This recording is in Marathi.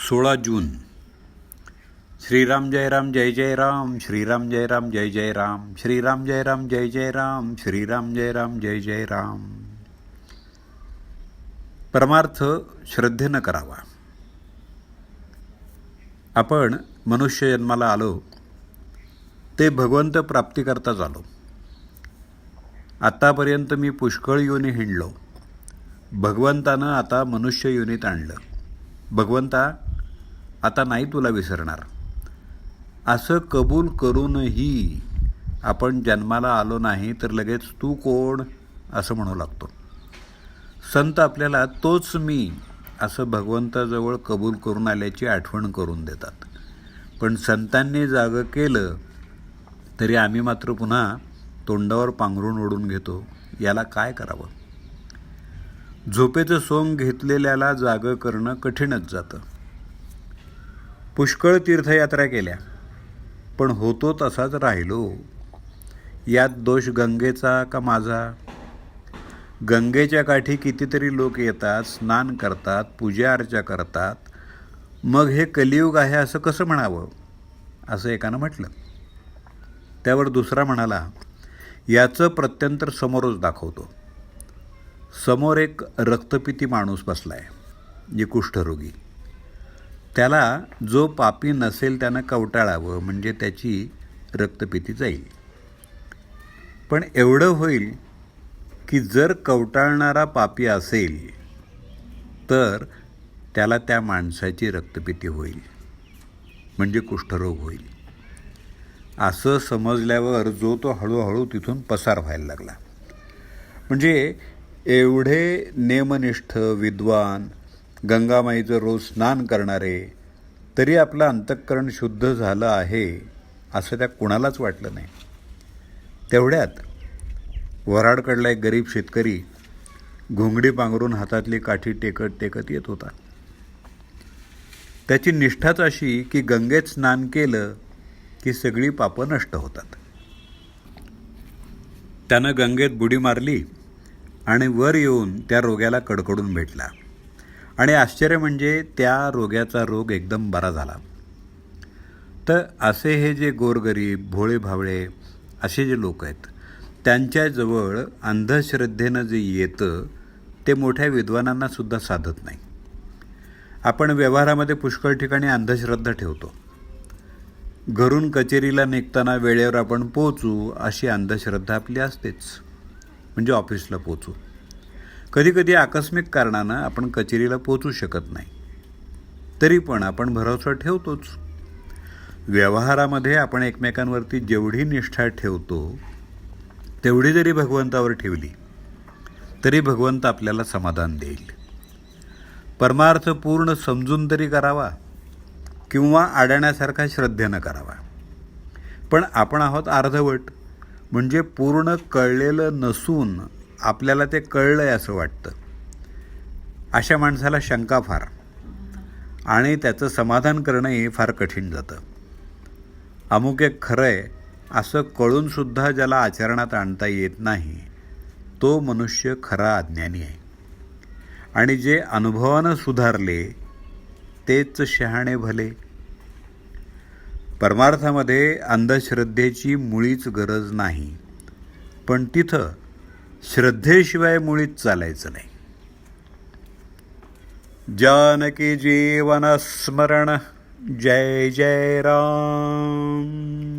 16 जून. श्रीराम जय राम जय जय राम, श्रीराम जय राम जय जय राम, श्रीराम जय राम जय जय राम, श्रीराम जय राम जय जय राम. परमार्थ श्रद्धेनं करावा. आपण मनुष्य जन्माला आलो ते भगवंत प्राप्तीकरताच आलो. आत्तापर्यंत मी पुष्कळ योनी हिंडलो. भगवंतानं आता मनुष्य योनीत आणलं. भगवंता, आता नाही तुला विसरणार असं कबूल करूनही आपण जन्माला आलो नाही तर लगेच तू कोण असं म्हणू लागतो. संत आपल्याला तोच मी असं भगवंताजवळ कबूल करून आल्याची आठवण करून देतात. पण संतांनी जागं केलं तरी आम्ही मात्र पुन्हा तोंडावर पांघरून ओढून घेतो. याला काय करावं? झोपेचं सोंग घेतलेल्याला जागं करणं कठीणच जातं. पुष्कळ तीर्थयात्रा केल्या पण होतो तसाच राहिलो. यात दोष गंगेचा का माझा? गंगेच्या काठी कितीतरी लोक येतात, स्नान करतात, पूजा अर्चा करतात. मग हे कलियुग आहे असं कसं म्हणावं? असं एकानं म्हटलं. त्यावर दुसरा म्हणाला, याचं प्रत्यंतर समोरच दाखवतो. समोर एक रक्तपिती माणूस बसलाय, जे कुष्ठरोगी. त्याला जो पापी नसेल त्यानं कवटाळावं म्हणजे त्याची रक्तपिती जाईल. पण एवढं होईल की जर कवटाळणारा पापी असेल तर त्याला त्या माणसाची रक्तपिती होईल म्हणजे कुष्ठरोग होईल. असं समजल्यावर जो तो हळूहळू तिथून पसार व्हायला लागला. म्हणजे एवढे नेमनिष्ठ विद्वान, गंगामाईचं रोज स्नान करणारे, तरी आपलं अंतःकरण शुद्ध झालं आहे असं त्या कुणालाच वाटलं नाही. तेवढ्यात वऱ्हाडकडला एक गरीब शेतकरी घोंगडी पांघरून हातातली काठी टेकत टेकत येत होता. त्याची निष्ठाच अशी की गंगेत स्नान केलं की सगळी पापं नष्ट होतात. त्यानं गंगेत बुडी मारली आणि वर येऊन त्या रोग्याला कडकडून भेटला. आणि आश्चर्य म्हणजे त्या रोग्याचा रोग एकदम बरा झाला. तर असे हे जे गोरगरीब, भोळे भावळे असे जे लोक आहेत, त्यांच्याजवळ अंधश्रद्धेनं जे येतं ते मोठ्या विद्वानांनासुद्धा साधत नाही. आपण व्यवहारामध्ये पुष्कळ ठिकाणी अंधश्रद्धा ठेवतो. घरून कचेरीला निघताना वेळेवर आपण पोहोचू अशी अंधश्रद्धा आपली असतेच, म्हणजे ऑफिसला पोहोचू. कधीकधी आकस्मिक कारणानं आपण कचेरीला पोहोचू शकत नाही, तरी पण आपण भरोसा ठेवतोच. व्यवहारामध्ये आपण एकमेकांवरती जेवढी निष्ठा ठेवतो तेवढी जरी भगवंतावर ठेवली तरी भगवंत आपल्याला समाधान देईल. परमार्थ पूर्ण समजून तरी करावा किंवा अडाण्यासारखा श्रद्धेनं करावा. पण आपण आहोत अर्धवट, म्हणजे पूर्ण कळलेलं नसून आपल्याला ते कळलंय असं वाटतं. अशा माणसाला शंका फार, आणि त्याचं समाधान करणंही फार कठीण जातं. अमुक एक खरं आहे असं कळूनसुद्धा ज्याला आचरणात आणता येत नाही तो मनुष्य खरा अज्ञानी आहे. आणि जे अनुभवानं सुधारले तेच शहाणे भले. परमार्थामध्ये अंधश्रद्धेची मुळीच गरज नाही, पण तिथं श्रद्धेशिवाय मुळीच चालायचं नाही. जानकी जीवन स्मरण, जय जय राम.